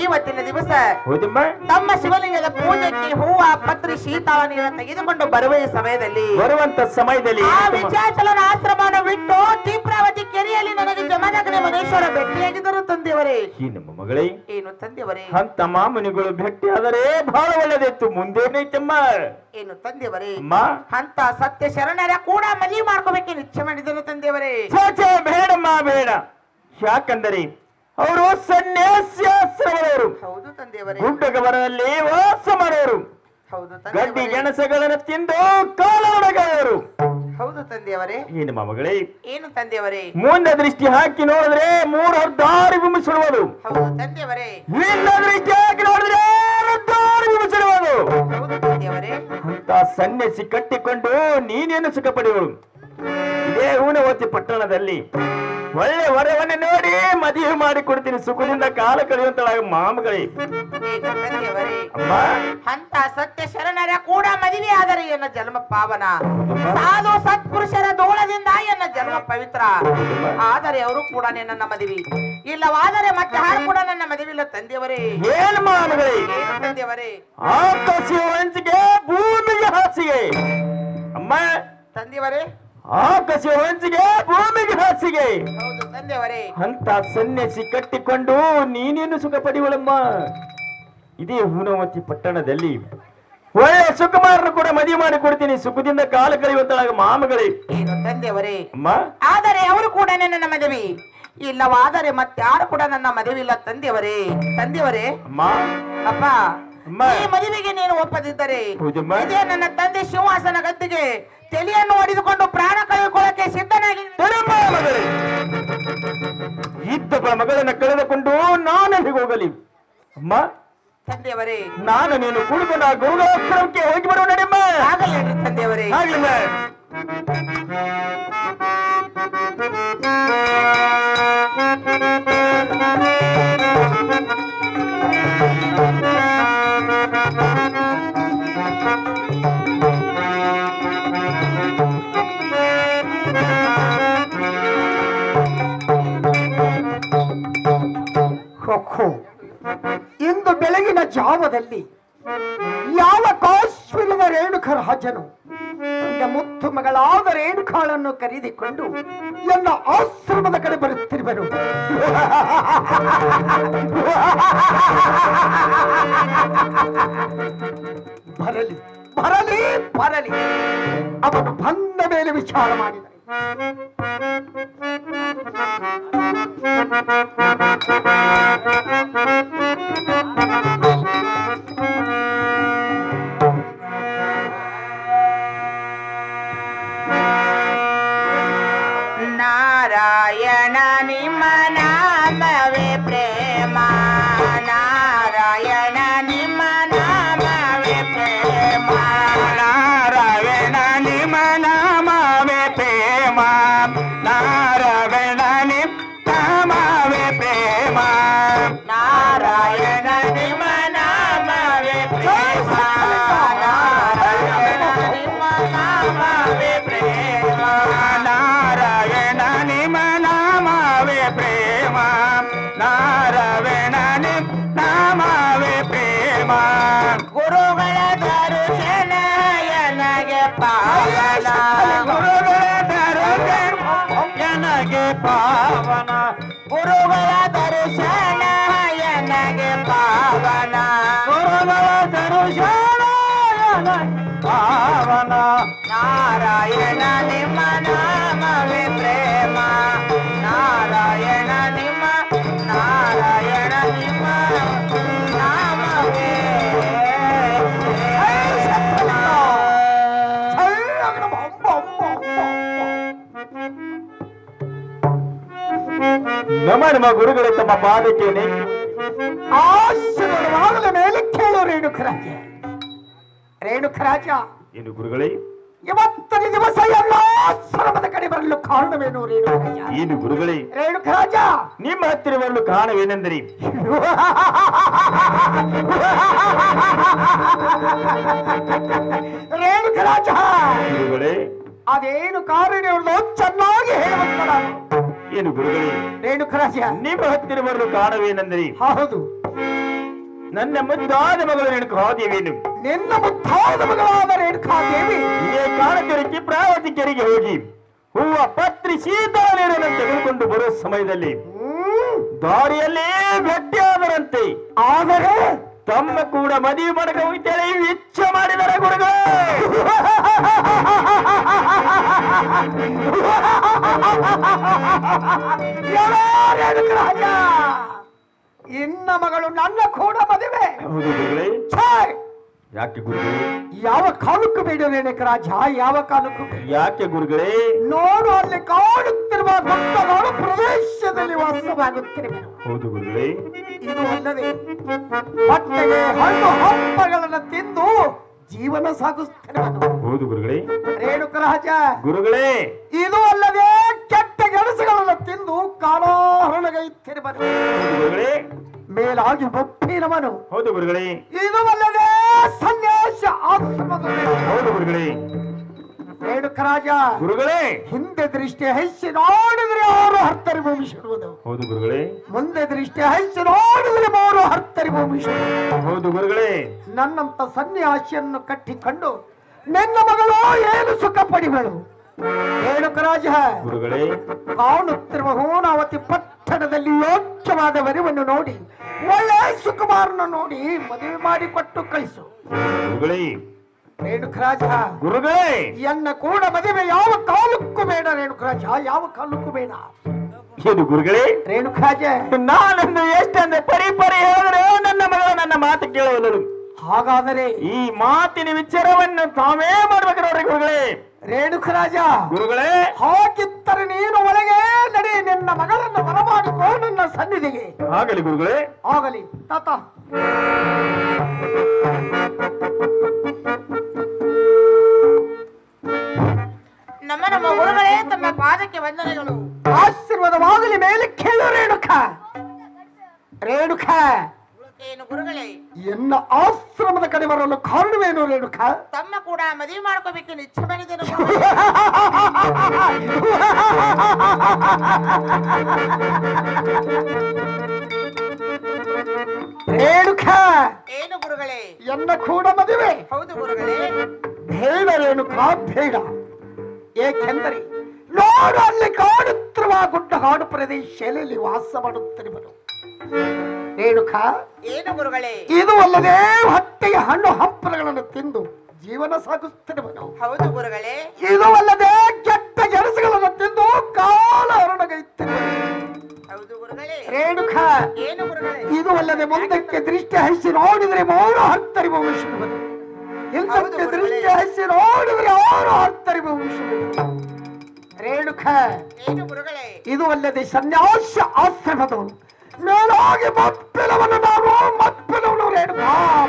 ಇವತ್ತಿನ ದಿವಸ ಹೌದಮ್ಮ, ತಮ್ಮ ಶಿವಲಿಂಗದ ಪೂಜೆಗೆ ಹೂವ ಪತ್ರಿ ಶೀತಾಳ ನೀರನ್ನು ತೆಗೆದುಕೊಂಡು ಬರುವ ಸಮಯದಲ್ಲಿ ಆ ವಿದ್ಯಾಚಲನ ಆಶ್ರಮವನ್ನು ಬಿಟ್ಟು ತೀವ್ರಾವತಿ ಕೆರೆಯಲ್ಲಿ ನನಗೆ ಜಮದಗ್ನಿ ಮನೇಶ್ವರ ಭೇಟಿಯಾಗಿದ್ದರು ತಂದೆಯವರೇ. ನಮ್ಮ ಮಗಳೇ, ಏನು ತಂದೆಯವರೇ? ಅಂತ ಮಾಮನಿಗಳು ಭೇಟಿಯಾದರೆ ಬಹಳ ಒಳ್ಳೆದಿತ್ತು. ಮುಂದೇನೈತಮ್ಮ? ಏನು ತಂದೆಯವರೇ? ಅಮ್ಮ, ಅಂತ ಸತ್ಯ ಶರಣರ ಕೂಡ ಮದುವೆ ಮಾಡ್ಕೋಬೇಕೆ ಇಚ್ಛೆ ಮಾಡಿದನು ತಂದೆಯವರೇ. ಬೇಡಮ್ಮ ಬೇಡ. ಯಾಕಂದರೆ ಅವರು ಸನ್ಯಾಸಿ ಆಶ್ರಮದವರು. ಹೌದು ತಂದೆಯವರೇ. ಗುಡ್ಡಗವರಲ್ಲಿ ವಾಸ ಮಾಡೋರು. ಹೌದು ಗಡ್ಡಿ ತಂದೆಯವರೇ. ಗೆಣಸುಗಳನ್ನು ತಿಂದು ಕಾಲೊಳಗೆಯವರು. ಹೌದು ತಂದೆಯವರೇ. ಏನು ಮಗಳೇ? ಏನು ತಂದೆಯವರೇ? ಮುಂದೆ ದೃಷ್ಟಿ ಹಾಕಿ ನೋಡಿದ್ರೆ ಮೂರು ದಾರಿ ಬಿಂಬಿಸಿರುವುದು. ಹೌದು ತಂದೆಯವರೇ. ಹಿಂದ ದೃಷ್ಟಿ ಹಾಕಿ ನೋಡಿದ್ರೆ ದಾರಿ ಬಿಂಬಿಸಿರುವುದು. ಹೌದು ತಂದೆಯವರೇ. ಅಂತ ಸನ್ಯಾಸಿ ಕಟ್ಟಿಕೊಂಡು ನೀನೇನು ಸುಖ ಪಡೆಯುವರು. ಇದೇ ಊನವತಿ ಪಟ್ಟಣದಲ್ಲಿ ಒಳ್ಳೆ ವರವನ್ನು ನೋಡಿ ಮದುವೆ ಮಾಡಿ ಕೊಡ್ತೀನಿ. ಸುಖದಿಂದ ಕಾಲ ಕಳೆಯುವಂತಳಾಗ ಮಾಮಗಳೇ. ಏನು ತಂದೆಯವರೇ? ಅಮ್ಮ, ಅಂತ ಸತ್ಯ ಶರಣರ ಕೂಡ ಮದುವೆ ಆದರೆ ಎನ್ನ ಜನ್ಮ ಪಾವನ. ಸಾಧು ಸತ್ಪುರುಷರ ದೋಳದಿಂದ ಎನ್ನ ಜನ್ಮ ಪವಿತ್ರ. ಆದರೆ ಅವರು ಕೂಡ ನನ್ನ ಮದುವೆ ಇಲ್ಲವಾದರೆ ಮತ್ತೆ ಯಾರು ಕೂಡ ನನ್ನ ಮದುವೆ ಇಲ್ಲ ತಂದೆಯವರೇ. ಏನು ಮಗಳೇ? ಏನು ತಂದೆಯವರೇ? ಆಕಾಶ ಹಂಚಿಗೆ ಭೂಮಿಗೆ ಹಾಸಿಗೆ. ಅಮ್ಮ ತಂದೆಯವರೇ, ಆಕಾಶ ಹಂಚಿಗೆ ಭೂಮಿಗೆ ಹಾಸಿಗೆ. ಹೌದು ತಂದೆಯವರೇ. ಅಂತ ಸನ್ಯಾಸಿ ಕಟ್ಟಿಕೊಂಡು ನೀನೇನು ಸುಖ ಪಡೆಯುವಳಮ್ಮ. ಇದೇ ಹೂನವತಿ ಪಟ್ಟಣದಲ್ಲಿ ಒಳ್ಳೆ ಸುಕುಮಾರನು ಕೂಡ ಮದುವೆ ಮಾಡಿ ಕೊಡ್ತೀನಿ, ಸುಖದಿಂದ ಕಾಲ ಕಳೆಯುವಂತಳಾಗ ಮಾಮಗಳೇ. ಏನು ತಂದೆಯವರೇ? ಅಮ್ಮ ಆದರೆ ಅವರು ಕೂಡ ನನ್ನ ಮದುವೆ ಇಲ್ಲವಾದರೆ ಮತ್ತಾರು ಕೂಡ ನನ್ನ ಮದುವೆ ಇಲ್ಲ ತಂದೆಯವರೇ. ತಂದೆಯವರೇ, ಅಮ್ಮ ಅಪ್ಪ ಅಮ್ಮ. ಈ ಮದುವೆಗೆ ನೀನು ಒಪ್ಪದಿದ್ದರೆ ಹೌದಮ್ಮ. ಇದೇ ನನ್ನ ತಂದೆ ಸಿಂಹಾಸನ ಗದ್ದಿಗೆ ತಲೆಯನ್ನು ಹೊಡೆದುಕೊಂಡು ಪ್ರಾಣ ಕಳೆದುಕೊಳ್ಳಕ್ಕೆ ಸಿದ್ಧನಾಗಿ ಮಗಳೇ, ಇದ್ದೊಬ್ಬ ಮಗಳನ್ನ ಕಳೆದುಕೊಂಡು ನಾನು ಹೋಗಲಿ. ಅಮ್ಮ ತಂದೆಯವರೇ, ನಾನು ನೀನು ಕುಳಿಕೊಂಡು ಆ ಗುರುಗಳಾಶ್ರಮಕ್ಕೆ ಹೋಗಿ ಬರುವ ನಡಿಯಮ್ಮ. ಆಗಲಿ ತಂದೆಯವರೇ. ಆಗ್ಲಿಮ್ಮ. ಇಂದು ಬೆಳಗಿನ ಜಾವದಲ್ಲಿ ಯಾವ ಕಾಶ್ಮೀರದ ರೇಣುಕ ರಾಜನು ತನ್ನ ಮುತ್ತು ಮಗಳಾದ ರೇಣುಕಾಳನ್ನು ಕರೆದುಕೊಂಡು ನನ್ನ ಆಶ್ರಮದ ಕಡೆ ಬರುತ್ತಿರುವನು. ಬರಲಿ ಬರಲಿ ಬರಲಿ, ಅವನು ಬಂದ ಮೇಲೆ ವಿಚಾರ ಮಾಡಿದ. ನಾರಾಯಣ ನಿಮ್ಮ ನಾಮವೇ ಪ್ರೇಮ, ನಾರಾಯಣ ನಿಮ್ಮ ನಾಮವೇ ಪ್ರೇಮ, ನಾರಾಯಣ ನಿಮ್ಮ ನಾಮವೇ ಪ್ರೇಮ, ನಾರಾಯಣ ನಿಮ್ಮ ನಾಮವೇ ಪ್ರೇಮ, ನಾರಾಯಣ ನಿಮ್ಮ ನಾಮವೇ ಪ್ರೇಮ, ನಾರಾಯಣ ನಿಮ್ಮ ನಾಮವೇ ಪ್ರೇಮ, ನಾರಾಯಣ ನಿಮ್ಮ ನಾಮವೇ ಪ್ರೇಮ, ನಾರಾಯಣ ನಿಮ್ಮ ನಾಮವೇ ಪ್ರೇಮ. ಗುರುಗಳ ದರ್ಶನ ನನಗೆ ಪಾವನ, ಗುರುಗಳ ದರ್ಶನ ನನಗೆ ಪಾವನ, ಗುರುಗಳ ದರ್ಶನ ನನಗೆ ಪಾವನ, ಗುರುಗಳ ದರ್ಶನ ನನಗೆ ಪಾವನ. ನಾರಾಯಣ ನಿಮ್ಮ ನಾಮವೇ ಪ್ರೇಮ, ನಾರಾಯಣ ನಿಮ್ಮ ನಾರಾಯಣ ನಿಮ್ಮ ನಾಮವೇ ನಮ್ಮ ನಮ್ಮ ಗುರುಗಳು ತಮ್ಮ ಪಾದಕ್ಕೆ ಆಶೀರ್ವಾದವಾಗಲ ಮೇಲೆ ಕೇಳು ರೇಣುಕರಾಜ. ರೇಣುಕರಾಜ, ಏನು ಗುರುಗಳೇ? ಇವತ್ತಿನ ದಿವಸ ಎಲ್ಲ ಆಶ್ರಮದ ಕಡೆ ಬರಲು ಕಾರಣವೇನು ರೇಣುಕರಾಜ? ಏನು ಗುರುಗಳೇ? ರೇಣುಕರಾಜ, ನಿಮ್ಮ ಹತ್ತಿರ ಬರಲು ಕಾರಣವೇನೆಂದರೆ ರೇಣುಕರಾಜ, ಗುರುಗಳೇ ಅದೇನು ಕಾರಣವನ್ನು ಚೆನ್ನಾಗಿ ಹೇಳುವಂತ ನಾನು. ಏನು ಗುರುಗಳೇ? ರೇಣುಕರಾಜ, ನಿಮ್ಮ ಹತ್ತಿರ ಬರಲು ಕಾರಣವೇನೆಂದರೆ ಹೌದು, ನನ್ನ ಮುದ್ದಾದ ಮಗಳು ರೇಣುಕಾದೇವಿಯನ್ನು ನಿನ್ನ ಮುದ್ದಾದ ಮಗಳಾದ ರೇಣುಕಾದೇವಿ ಇದೇ ಕಾರಣಕ್ಕೆ ಚಿತ್ರಾವತಿ ಕೆರೆಗೆ ಹೋಗಿ ಹೂವ ಪತ್ರಿ ಶೀತಳನ್ನು ತೆಗೆದುಕೊಂಡು ಬರುವ ಸಮಯದಲ್ಲಿ ದಾರಿಯಲ್ಲೇ ಭೇಟಿಯಾದರಂತೆ. ಆದರೆ ತಮ್ಮ ಕೂಡ ಮದುವೆ ಮಾಡಕ ಹೋಗ್ತೇಳಿ ಇಚ್ಛ ಮಾಡಿದರೆ ಗುರುಗಳು. ರೇಣುಕರಾಜ, ಇನ್ನ ಮಗಳು ನನ್ನ ಕೂಡ ಮದುವೆ. ಹೌದು ಗುರುಗಳೇ. ಛೇ! ಯಾಕೆ ಗುರುಗಳೇ? ಯಾವ ಕಾಲಕ್ಕೂ ಬೇಡ ರೇಣುಕರಾಜ, ಯಾವ ಕಾಲಕ್ಕೂ ಬೇಡ. ಯಾಕೆ ಗುರುಗಳೇ? ನೋಡು, ಅಲ್ಲಿ ಕಾಣುತ್ತಿರುವ ಭಕ್ತಗಳು ಪ್ರದೇಶದಲ್ಲಿ ವಾಸವಾಗುತ್ತಿರುವರು. ಹೌದು ಗುರುಗಳೇ. ಇದು ಅಲ್ಲದೆ ಹೊಟ್ಟೆಗೆ ಹಣ್ಣು ಹಂಪಗಳನ್ನು ತಿಂದು ಜೀವನ ಸಾಗಿಸುತ್ತಿರುವನು. ಹೌದು ಗುರುಗಳೇ. ರೇಣುಕರಾಜ, ಗುರುಗಳೇ, ಇದು ಅಲ್ಲದೆ ಕೆಟ್ಟ ಗೆಣಸುಗಳನ್ನು ತಿಂದು ಕಾಲಾಹರಣಗೈತಿರುವನು. ಹೌದು ಗುರುಗಳೇ. ಮೇಲಾಗಿ ಒಪ್ಪಿನವನು. ಹೌದು ಗುರುಗಳೇ. ಇದು ಅಲ್ಲದೆ ಸನ್ಯಾಸ ಆಶ್ರಮದಲ್ಲಿ ಹೌದು ಗುರುಗಳೇ. ರೇಣುಕರಾಜ ಗುರುಗಳೇ ಹಿಂದೆ ದೃಷ್ಟಿ ಹೈಸಿ ನೋಡಿದ್ರೆ ಅವರು ಹರ್ತರಿ ಭೂಮಿಸಿರುವುದು. ಹೌದು ಗುರುಗಳೇ. ಮುಂದೆ ದೃಷ್ಟಿ ಹೈಸಿ ನೋಡಿದ್ರೆ ಅವರು ಹರ್ತರಿ ಭೂಮಿಸಿರುವುದು. ಹೌದು ಗುರುಗಳೇ. ನನ್ನಂತ ಸನ್ಯಾಸಿಯನ್ನು ಕಟ್ಟಿಕೊಂಡು ನಿನ್ನ ಮಗಳು ಏನು ಸುಖ ಪಡಿಗಳು. ರೇಣುಕರಾಜ ಗುರುಗಳೇ, ಕಾಣುತ್ತಿರುವ ಹೋನಾವತಿ ಪಟ್ಟಣದಲ್ಲಿ ಯೋಗ್ಯವಾದ ವರವನ್ನು ನೋಡಿ ಒಳ್ಳೆ ಸುಕುಮಾರನ ನೋಡಿ ಮದುವೆ ಮಾಡಿಕೊಟ್ಟು ಕಳಿಸು. ಗುರುಗಳೇ. ರೇಣುಕರಾಜ ಗುರುಗಳೇ, ಎನ್ನ ಕೂಡ ಮದುವೆ ಯಾವ ಕಾಲಕ್ಕೂ ಬೇಡ. ರೇಣುಕರಾಜ ಯಾವ ಕಾಲಕ್ಕೂ ಬೇಡ. ಇದು ಗುರುಗಳೇ. ರೇಣುಕರಾಜ ನಾನೊಂದು ಎಷ್ಟಂದ್ರೆ ಪರಿ ಹೇಳಿದ್ರೆ ನನ್ನ ಮಗಳು ನನ್ನ ಮಾತು ಕೇಳುವಳು. ಹಾಗಾದರೆ ಈ ಮಾತಿನ ವಿಚಾರವನ್ನು ತಾವೇ ಮಾಡ್ಬೇಕು ನೋಡ್ರಿ ಗುರುಗಳೇ. ರೇಣುಕರಾಜ ಗುರುಗಳೇ, ಹಾಗಿದ್ದರೆ ನೀನು ಒಳಗೆ ನಡಿ, ನಿನ್ನ ಮಗಳನ್ನು ಬರಮಾಡಿಕೋ ನನ್ನ ಸನ್ನಿಧಿಗೆ. ಆಗಲಿ ಗುರುಗಳೇ. ಆಗಲಿ ತಾತ. ನಮ್ಮ ನಮ್ಮ ಗುರುಗಳೇ ತಮ್ಮ ಪಾದಕ್ಕೆ ವಂದನೆಗಳು. ಆಶೀರ್ವಾದವಾಗಲಿ ಮೇಲೆ ಕೇಳು ರೇಣುಕ. ರೇಣುಕ, ಏನು ಗುರುಗಳೇ? ಎನ್ನ ಆಶ್ರಮದ ಕಡೆ ಬರಲು ಕಾರಣವೇನು ರೇಣುಕ? ತಮ್ಮ ಕೂಡ ಮದುವೆ ಮಾಡ್ಕೋಬೇಕು ಇಚ್ಛೆ ಬಂದಿದ್ದೇನೆ. ರೇಣುಕ, ಏನು ಗುರುಗಳೇ? ಎನ್ನ ಕೂಡ ಮದುವೆ. ಹೌದು ಗುರುಗಳೇ. ಬೇಡ ರೇಣುಕ, ಬೇಡ. ಏಕೆಂದರೆ ನೋಡು, ಅಲ್ಲಿ ಕಾಣುತ್ತಿರುವ ಗುಡ್ಡ ಕಾಡು ಪ್ರದೇಶದಲ್ಲಿ ವಾಸ ಮಾಡುತ್ತಿರುವನು ರೇಣುಕ. ಏನು ಗುರುಗಳೇ? ಇದು ಅಲ್ಲದೆ ಹೊಟ್ಟೆಯ ಹಣ್ಣು ಹಂಪಲುಗಳನ್ನು ತಿಂದು ಜೀವನ ಸಾಗಿಸುತ್ತಿರುವನು. ಹೌದು ಗುರುಗಳೇ. ಇದು ಅಲ್ಲದೆ ಕೆಟ್ಟ ಗೆಣಸುಗಳನ್ನು ತಿಂದು ಕಾಲ ಹರಣಗೈತಿರುವನು. ಹೌದು ಗುರುಗಳೇ. ರೇಣುಕ, ಏನು ಗುರುಗಳೇ? ಇದು ಅಲ್ಲದೆ ಮುಂದಕ್ಕೆ ದೃಷ್ಟಿ ಹರಿಸಿ ನೋಡಿದರೆ ಮೂರು ಹತ್ತರಿ ಭವಿಷ್ಯವನ್ನು, ಹಿಂದಕ್ಕೆ ದೃಷ್ಟಿ ಹರಿಸಿ ನೋಡಿದರೆ ಆರು ಹತ್ತರಿ ಭವಿಷ್ಯವನ್ನು. ರೇಣುಕ, ಏನು ಗುರುಗಳೇ? ಇದು ಅಲ್ಲದೆ ಸನ್ಯಾಸ ಆಶ್ರಮದ ಮೇಲಾಗಿ ಮಪ್ಪಿನವನು ನಾನು, ಮಪ್ಪಿನವನು ರೇಣುಕ,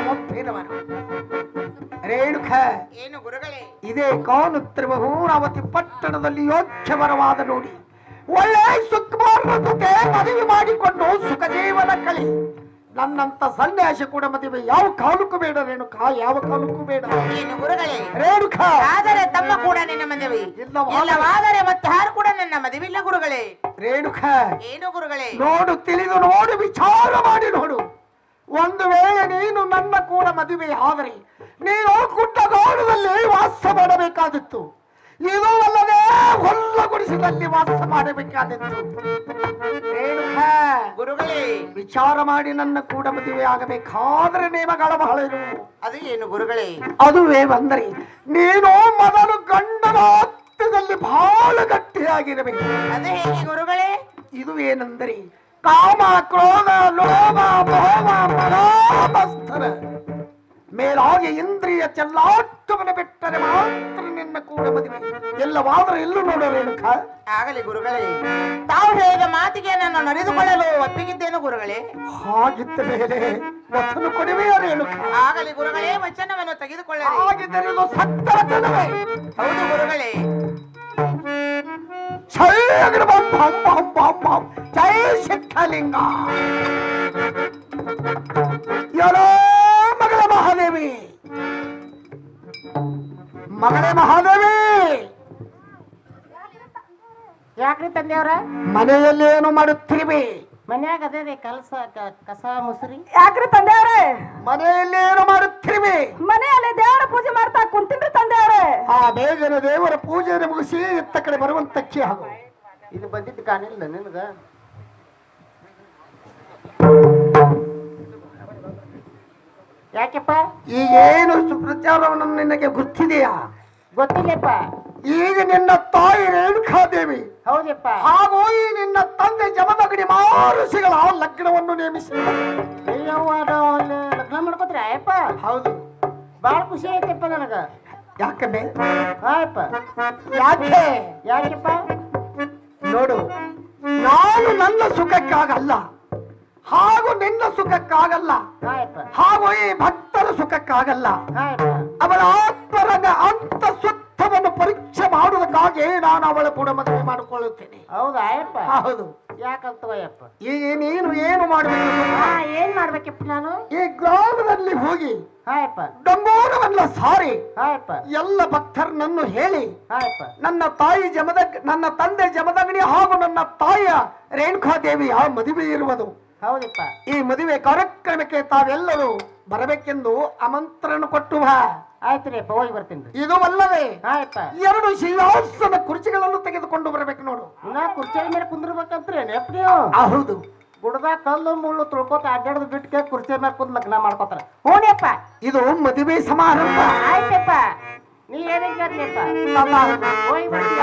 ಮಪ್ಪಿನವನು. ರೇಣುಕ, ಏನು ಗುರುಗಳೇ? ಇದೇ ಕಾಣುತ್ತಿರುವ ಹೂರಾವತಿ ಪಟ್ಟಣದಲ್ಲಿ ಯೋಗ್ಯವರವಾದ ನೋಡಿ ಒಳ್ಳೆ ಸುಕುಮಾರನ ಜೊತೆ ಮದುವೆ ಮಾಡಿಕೊಂಡು ಸುಖ ಜೀವನ ಕಳಿ. ನನ್ನಂತ ಸನ್ಯಾಸಿ ಕೂಡ ಮದುವೆ ಯಾವ ಕಾಲಕ್ಕೂ ಬೇಡ ರೇಣುಕ, ಯಾವ ಕಾಲಕ್ಕೂ ಬೇಡ. ಏನು ಗುರುಗಳೇ? ರೇಣುಕ, ಆದರೆ ತಮ್ಮ ಕೂಡ ನಿನ್ನ ಮದುವೆ ಇಲ್ಲವಾದರೆ ಮತ್ತೆ ಯಾರು ಕೂಡ ನನ್ನ ಮದುವೆ ಇಲ್ಲ ಗುರುಗಳೇ. ರೇಣುಕ, ಏನು ಗುರುಗಳೇ? ನೋಡು, ತಿಳಿದು ನೋಡು, ವಿಚಾರ ಮಾಡಿ ನೋಡು. ಒಂದು ವೇಳೆ ನೀನು ನನ್ನ ಕೂಡ ಮದುವೆ ಆದರೆ ನೀನು ಗುಡ್ಡಗಾಡದಲ್ಲಿ ವಾಸ ಮಾಡಬೇಕಾದಿತ್ತು. ಇದು ಅಲ್ಲದೆ ಹೊಲ್ಲ ಗುಡಿಸಲಲ್ಲಿ ವಾಸ ಮಾಡಬೇಕಾದಿತ್ತು. ರೇಣುಕ, ಗುರುಗಳೇ, ವಿಚಾರ ಮಾಡಿ ನನ್ನ ಕೂಡ ಮದುವೆ ಆಗಬೇಕಾದ್ರೆ ನಿಯಮಗಳ ಬಹಳ ಇರುವು. ಅದು ಏನು ಗುರುಗಳೇ? ಅದುವೇ ಬಂದರೆ ನೀನು ಮೊದಲು ಗಂಡನ ಹತ್ತಿರದಲ್ಲಿ ಬಹಳ ಗಟ್ಟಿಯಾಗಿರಬೇಕು. ಅದು ಹೇಗೆ ಗುರುಗಳೇ? ಇದು ಏನೆಂದರೆ ಕಾಮ, ಕ್ರೋಧ, ಲೋಭ, ಮೋಹ, ಮನೋಮಸ್ಥರ ಮೇಲಾಗಿ ಇಂದ್ರಿಯ ಚೆಲ್ಲಾಟವನ್ನು ಬಿಟ್ಟರೆ ಮಾತ್ರ ನಿನ್ನ ಕೂಡ ಮದುವೆ. ಎಲ್ಲವಾದರೂ ಎಲ್ಲೂ ನೋಡೋ ರೇಣುಕ. ಆಗಲಿ ಗುರುಗಳೇ, ತಾವು ಹೇಳಿದ ಮಾತಿಗೆ ನಾನು ನಡೆದುಕೊಳ್ಳಲು ಒಪ್ಪಿಗಿದ್ದೇನು ಗುರುಗಳೇ. ಹಾಗಿದ್ದ ಮೇಲೆ ವಚನ ಕೊಡುವೆಯ ರೇಣುಕ. ಆಗಲಿ ಗುರುಗಳೇ, ವಚನವನ್ನು ತೆಗೆದುಕೊಳ್ಳಲಿ. ಹಾಗಿದ್ದರೆ ಇದು ಸತ್ತ ವಚನವೇ. ಹೌದು ಗುರುಗಳೇ. ಜೈ ಸಿದ್ಧಲಿಂಗ. ಯಾರೋ ಮಗಳ ಮಹಾದೇವಿ, ಮಗಳೇ ಮಹಾದೇವಿ, ಯಾಕ್ರಿ ತಂದೆಯವರ? ಮನೆಯಲ್ಲಿ ಏನು ಮಾಡುತ್ತಿರುವೆ? ಮನ್ಯಾಗ ಅದೇ ಕಸ ಮುಸುರಿ. ಯಾಕ್ರಿ ತಂದೆಯವ್ರೆ? ಮನೆಯಲ್ಲಿ ಏನು ಮಾಡುತ್ತಿರುವೆ? ಮನೆಯಲ್ಲಿ ದೇವರ ಪೂಜೆ ಮಾಡ್ತಾ ಕುಂತಿನ್ರಿ ತಂದೆಯವ್ರೆ. ಆ ಬೇಗನೆ ದೇವರ ಪೂಜೆಯನ್ನು ಮುಗಿಸಿ ಇತ್ತ ಕಡೆ ಬರುವಂತಕ್ಕೆ ಆಗು. ಇದು ಬಂದಿದ್ದು ಕಾಣಿಲ್ಲ ನಿನಗ? ಯಾಕೆಪ್ಪ? ಈಗೇನು ಪ್ರಚಾರವನ್ನು ನಿನಗೆ ಗೊತ್ತಿದೆಯಾ? ಗೊತ್ತಿಲ್ಲಪ್ಪ. ಈಗ ನಿನ್ನ ತಾಯಿ ರೇಣುಕಾದೇವಿ ಹೌದಪ್ಪ. ಹಾಗೂ ಈ ನಿನ್ನ ತಂದೆ ಜಮದಗಡಿ ಮಹರ್ಷಿಗಳ ಲಗ್ನವನ್ನು ನೇಮಿಸಿದರು. ಲಗ್ನ ಮಾಡ್ಕೋತೀರ ಅಯ್ಯಪ್ಪ? ಹೌದು. ಬಾಳ ಖುಷಿ ಆಯ್ತಪ್ಪ ನನಗ. ಯಾಕಂದ್ರೆ ಹಾಯಪ್ಪ. ಯಾಕೆ? ಯಾಕೆಪ್ಪ? ನೋಡು, ನಾನು ನನ್ನ ಸುಖಕ್ಕಾಗಲ್ಲ, ಹಾಗೂ ನಿನ್ನ ಸುಖಕ್ಕಾಗಲ್ಲ, ಹಾಯಪ್ಪ. ಹಾಗೂ ಈ ಭಕ್ತರ ಸುಖಕ್ಕಾಗಲ್ಲ, ಹಾಯಪ್ಪ. ಅವಳ ಆತ್ಮರನ್ನ ಅಂತ ಸುತ್ತವನ್ನು ಪರೀಕ್ಷೆ ಮಾಡುವುದಕ್ಕಾಗಿ ಹಾಗೆ ನಾನು ಅವಳ ಕೂಡ ಮದುವೆ ಮಾಡಿಕೊಳ್ಳುತ್ತೇನೆ. ಹೌದಾ ಅಯ್ಯಪ್ಪ? ಹೌದು. ಯಾಕಂತವಯ್ಯಪ್ಪ? ಈಗ ನೀನು ಏನು ಮಾಡಬೇಕು ಗೊತ್ತಾ? ಏನ್ ಮಾಡ್ಬೇಕಪ್ಪ ನಾನು? ಈ ಗ್ರಾಮದಲ್ಲಿ ಹೋಗಿ ಹಾಯಪ್ಪ ಡಂಬೋರವನ್ನ ಸಾರಿ ಹಾಯಪ್ಪ ಎಲ್ಲ ಭಕ್ತರನ್ನು ಹೇಳಿ ಹಾಯಪ್ಪ ನನ್ನ ತಂದೆ ಜಮದಗ್ನಿ ಹಾಗೂ ನನ್ನ ತಾಯಿಯ ರೇಣುಕಾದೇವಿಯ ಮದುವೆ ಇರುವುದು. ಹೌದಪ್ಪ. ಈ ಮದುವೆ ಕಾರ್ಯಕ್ರಮಕ್ಕೆ ತಾವೆಲ್ಲರೂ ಬರಬೇಕೆಂದು ಆಮಂತ್ರಣ ಕೊಟ್ಟು ಬಾ. ಆಯ್ತ್ರಿ ಅಪ್ಪ, ಹೋಗಿ ಬರ್ತೀನಿ. ಇದು ಅಲ್ಲದೆ ಹಾಯಪ್ಪ 2 ಸಿಂಹಾಸನ ಕುರ್ಚಿಗಳನ್ನು ತೆಗೆದುಕೊಂಡು ಬರಬೇಕು ನೋಡು. ನಾ ಕುರ್ಚಿ ಮೇಲೆ ಕುಂದ್ರಬೇಕಂತ್ರಿ ನೆಪ್ ನೀವು? ಹೌದು. ಗುಡ್ದಾಗ ಕಲ್ಲು ಮುಳ್ಳು ತುಳ್ಕೋತ ಅಡ್ಡಾಡೋದು ಬಿಟ್ಟು ಕುರ್ಚಿ ಮೇಲೆ ಕುಂದ್ ಲಗ್ನ ಮಾಡ್ಕೋತಾರ. ಹೂನಪ್ಪ, ಇದು ಮದುವೆ ಸಮಾರಂಭ. ಆಯ್ತಪ್ಪ. ನೀ ಏನೇನ್ ಕೇಳ್ಲಿಪ್ಪ? ಹೋಗಿ ಬರ್ತೀಯ?